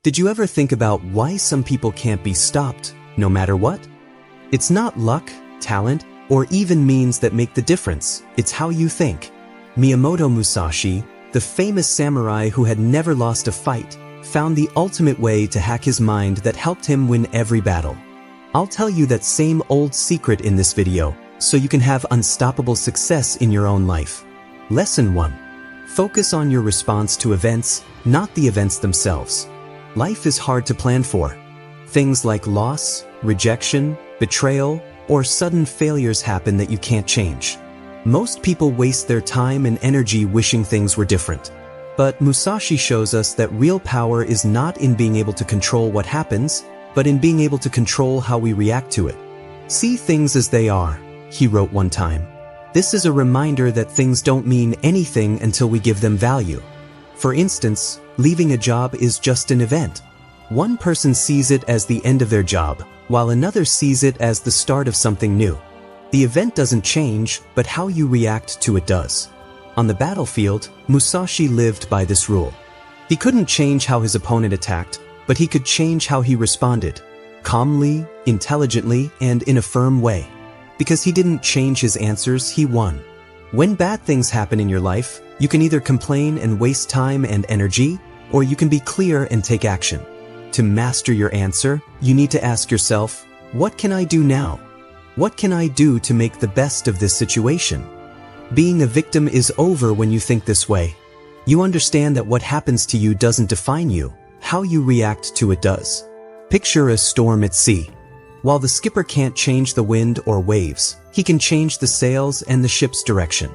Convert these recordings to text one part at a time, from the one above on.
Did you ever think about why some people can't be stopped, no matter what? It's not luck, talent, or even means that make the difference. It's how you think. Miyamoto Musashi, the famous samurai who had never lost a fight, found the ultimate way to hack his mind that helped him win every battle. I'll tell you that same old secret in this video, so you can have unstoppable success in your own life. Lesson 1. Focus on your response to events, not the events themselves. Life is hard to plan for. Things like loss, rejection, betrayal, or sudden failures happen that you can't change. Most people waste their time and energy wishing things were different. But Musashi shows us that real power is not in being able to control what happens, but in being able to control how we react to it. See things as they are, he wrote one time. This is a reminder that things don't mean anything until we give them value. For instance, leaving a job is just an event. One person sees it as the end of their job, while another sees it as the start of something new. The event doesn't change, but how you react to it does. On the battlefield, Musashi lived by this rule. He couldn't change how his opponent attacked, but he could change how he responded, calmly, intelligently, and in a firm way. Because he didn't change his answers, he won. When bad things happen in your life, you can either complain and waste time and energy, or you can be clear and take action. To master your answer, you need to ask yourself, what can I do now? What can I do to make the best of this situation? Being a victim is over when you think this way. You understand that what happens to you doesn't define you, how you react to it does. Picture a storm at sea. While the skipper can't change the wind or waves, he can change the sails and the ship's direction.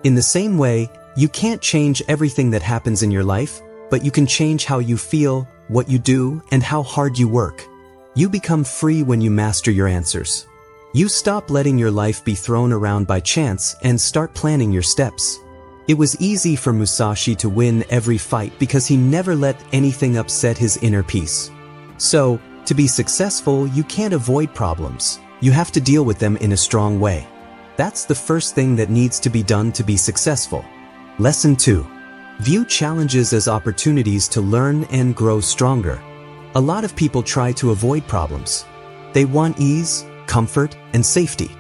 In the same way, you can't change everything that happens in your life, but you can change how you feel, what you do, and how hard you work. You become free when you master your answers. You stop letting your life be thrown around by chance and start planning your steps. It was easy for Musashi to win every fight because he never let anything upset his inner peace. So, to be successful, you can't avoid problems. You have to deal with them in a strong way. That's the first thing that needs to be done to be successful. Lesson 2. View challenges as opportunities to learn and grow stronger. A lot of people try to avoid problems. They want ease, comfort, and safety.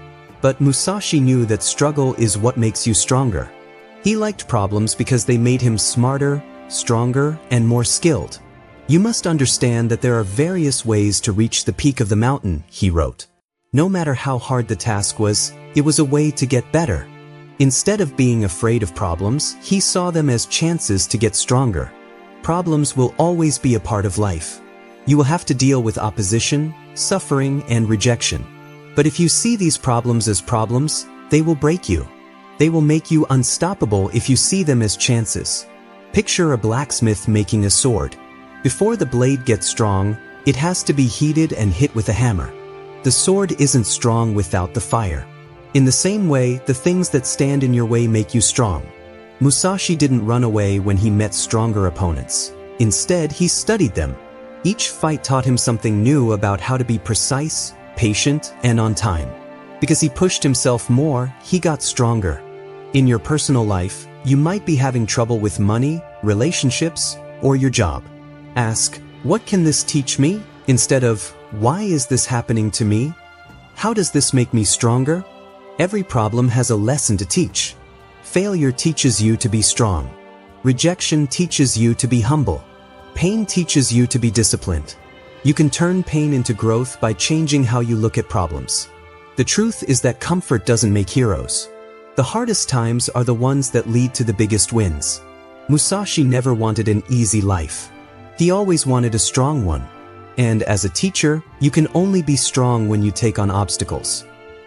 But Musashi knew that struggle is what makes you stronger. He liked problems because they made him smarter, stronger, and more skilled. You must understand that there are various ways to reach the peak of the mountain, he wrote. No matter how hard the task was, it was a way to get better. Instead of being afraid of problems, he saw them as chances to get stronger. Problems will always be a part of life. You will have to deal with opposition, suffering, and rejection. But if you see these problems as problems, they will break you. They will make you unstoppable if you see them as chances. Picture a blacksmith making a sword. Before the blade gets strong, it has to be heated and hit with a hammer. The sword isn't strong without the fire. In the same way, the things that stand in your way make you strong. Musashi didn't run away when he met stronger opponents. Instead, he studied them. Each fight taught him something new about how to be precise, patient, and on time. Because he pushed himself more, he got stronger. In your personal life, you might be having trouble with money, relationships, or your job. Ask, what can this teach me? Instead of, why is this happening to me? How does this make me stronger? Every problem has a lesson to teach. Failure teaches you to be strong. Rejection teaches you to be humble. Pain teaches you to be disciplined. You can turn pain into growth by changing how you look at problems. The truth is that comfort doesn't make heroes. The hardest times are the ones that lead to the biggest wins. Musashi never wanted an easy life. He always wanted a strong one. And as a teacher, you can only be strong when you take on obstacles.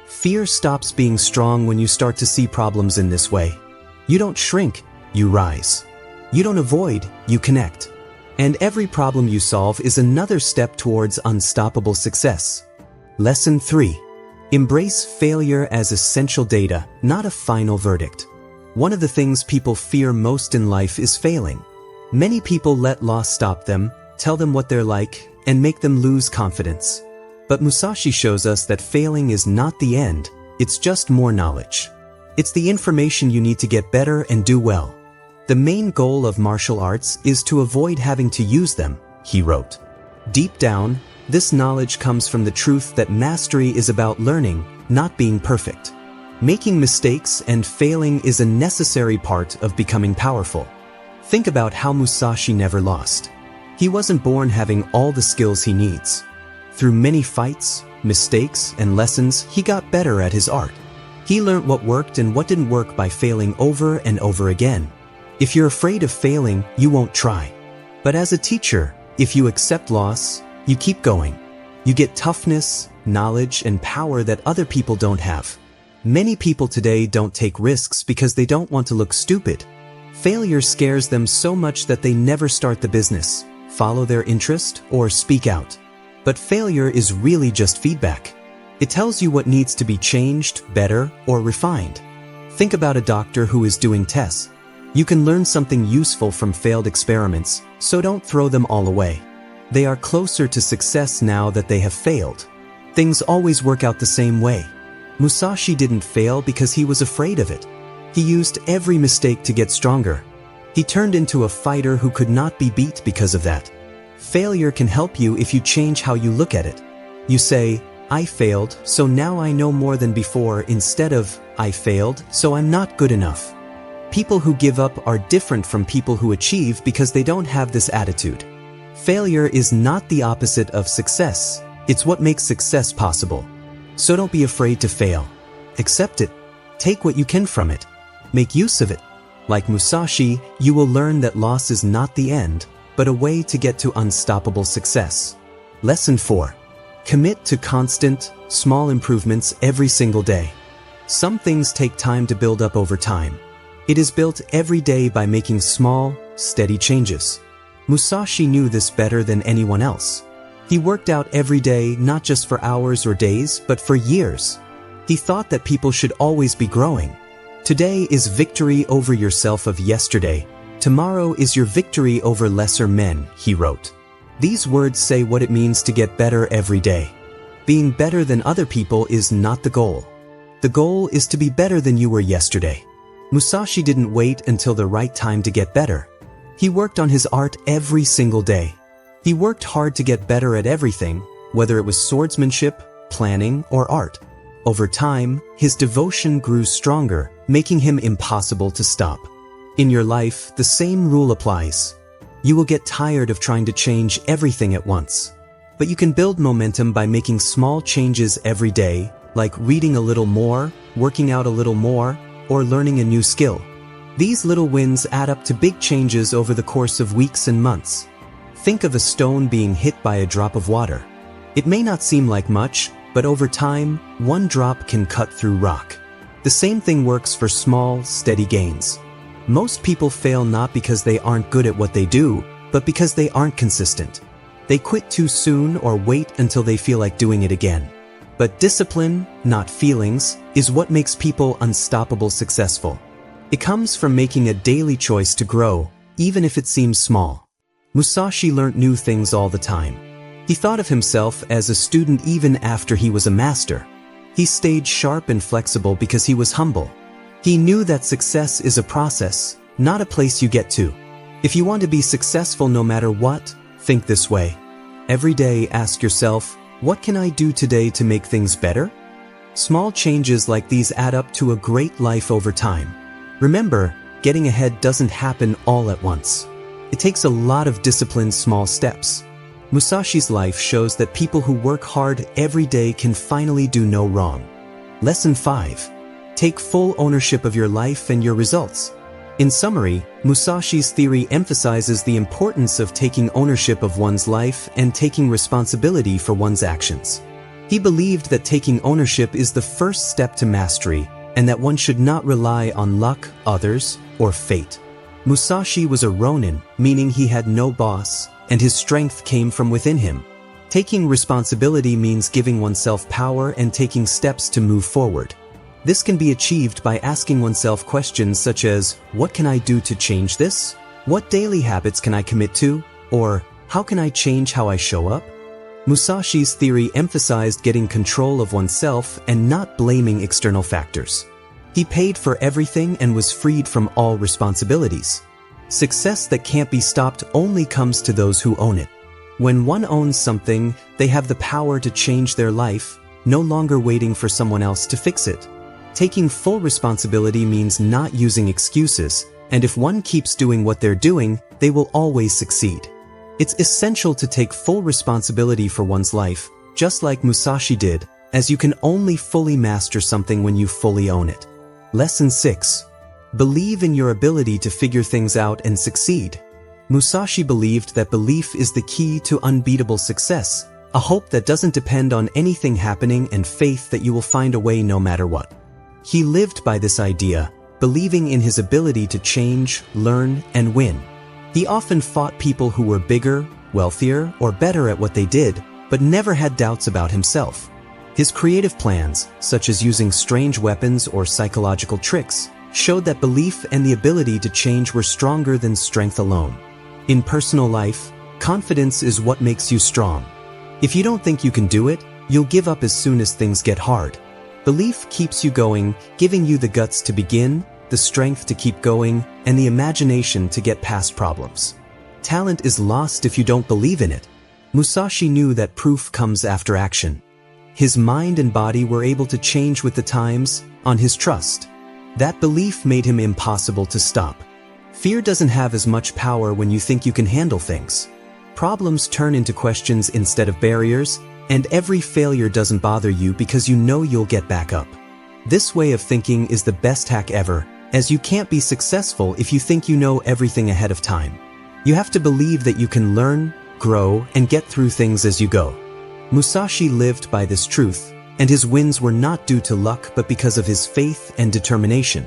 Fear stops being strong when you start to see problems in this way. You don't shrink, you rise. You don't avoid, you connect. And every problem you solve is another step towards unstoppable success. Lesson 3. Embrace failure as essential data, not a final verdict. One of the things people fear most in life is failing. Many people let loss stop them, tell them what they're like, and make them lose confidence. But Musashi shows us that failing is not the end, it's just more knowledge. It's the information you need to get better and do well. The main goal of martial arts is to avoid having to use them, he wrote. Deep down, this knowledge comes from the truth that mastery is about learning, not being perfect. Making mistakes and failing is a necessary part of becoming powerful. Think about how Musashi never lost. He wasn't born having all the skills he needs. Through many fights, mistakes, and lessons, he got better at his art. He learned what worked and what didn't work by failing over and over again. If you're afraid of failing, you won't try. But as a teacher, if you accept loss, you keep going. You get toughness, knowledge, and power that other people don't have. Many people today don't take risks because they don't want to look stupid. Failure scares them so much that they never start the business, follow their interest, or speak out. But failure is really just feedback. It tells you what needs to be changed, better, or refined. Think about a doctor who is doing tests. You can learn something useful from failed experiments, so don't throw them all away. They are closer to success now that they have failed. Things always work out the same way. Musashi didn't fail because he was afraid of it. He used every mistake to get stronger. He turned into a fighter who could not be beat because of that. Failure can help you if you change how you look at it. You say, I failed, so now I know more than before, instead of, I failed, so I'm not good enough. People who give up are different from people who achieve because they don't have this attitude. Failure is not the opposite of success. It's what makes success possible. So don't be afraid to fail. Accept it. Take what you can from it. Make use of it. Like Musashi, you will learn that loss is not the end, but a way to get to unstoppable success. Lesson 4. Commit to constant, small improvements every single day. Some things take time to build up over time. It is built every day by making small, steady changes. Musashi knew this better than anyone else. He worked out every day, not just for hours or days, but for years. He thought that people should always be growing. Today is victory over yourself of yesterday. Tomorrow is your victory over lesser men, he wrote. These words say what it means to get better every day. Being better than other people is not the goal. The goal is to be better than you were yesterday. Musashi didn't wait until the right time to get better. He worked on his art every single day. He worked hard to get better at everything, whether it was swordsmanship, planning, or art. Over time, his devotion grew stronger, making him impossible to stop. In your life, the same rule applies. You will get tired of trying to change everything at once. But you can build momentum by making small changes every day, like reading a little more, working out a little more, or learning a new skill. These little wins add up to big changes over the course of weeks and months. Think of a stone being hit by a drop of water. It may not seem like much, but over time, one drop can cut through rock. The same thing works for small, steady gains. Most people fail not because they aren't good at what they do, but because they aren't consistent. They quit too soon or wait until they feel like doing it again. But discipline, not feelings, is what makes people unstoppable successful. It comes from making a daily choice to grow, even if it seems small. Musashi learned new things all the time. He thought of himself as a student even after he was a master. He stayed sharp and flexible because he was humble. He knew that success is a process, not a place you get to. If you want to be successful no matter what, think this way. Every day ask yourself, what can I do today to make things better? Small changes like these add up to a great life over time. Remember, getting ahead doesn't happen all at once. It takes a lot of disciplined small steps. Musashi's life shows that people who work hard every day can finally do no wrong. Lesson 5. Take full ownership of your life and your results. In summary, Musashi's theory emphasizes the importance of taking ownership of one's life and taking responsibility for one's actions. He believed that taking ownership is the first step to mastery, and that one should not rely on luck, others, or fate. Musashi was a ronin, meaning he had no boss, and his strength came from within him. Taking responsibility means giving oneself power and taking steps to move forward. This can be achieved by asking oneself questions such as, what can I do to change this? What daily habits can I commit to? Or, how can I change how I show up? Musashi's theory emphasized getting control of oneself and not blaming external factors. He paid for everything and was freed from all responsibilities. Success that can't be stopped only comes to those who own it. When one owns something, they have the power to change their life, no longer waiting for someone else to fix it. Taking full responsibility means not using excuses, and if one keeps doing what they're doing, they will always succeed. It's essential to take full responsibility for one's life, just like Musashi did, as you can only fully master something when you fully own it. Lesson 6. Believe in your ability to figure things out and succeed. Musashi believed that belief is the key to unbeatable success, a hope that doesn't depend on anything happening and faith that you will find a way no matter what. He lived by this idea, believing in his ability to change, learn, and win. He often fought people who were bigger, wealthier, or better at what they did, but never had doubts about himself. His creative plans, such as using strange weapons or psychological tricks, showed that belief and the ability to change were stronger than strength alone. In personal life, confidence is what makes you strong. If you don't think you can do it, you'll give up as soon as things get hard. Belief keeps you going, giving you the guts to begin, the strength to keep going, and the imagination to get past problems. Talent is lost if you don't believe in it. Musashi knew that proof comes after action. His mind and body were able to change with the times, on his trust. That belief made him impossible to stop. Fear doesn't have as much power when you think you can handle things. Problems turn into questions instead of barriers, and every failure doesn't bother you because you know you'll get back up. This way of thinking is the best hack ever, as you can't be successful if you think you know everything ahead of time. You have to believe that you can learn, grow, and get through things as you go. Musashi lived by this truth, and his wins were not due to luck but because of his faith and determination.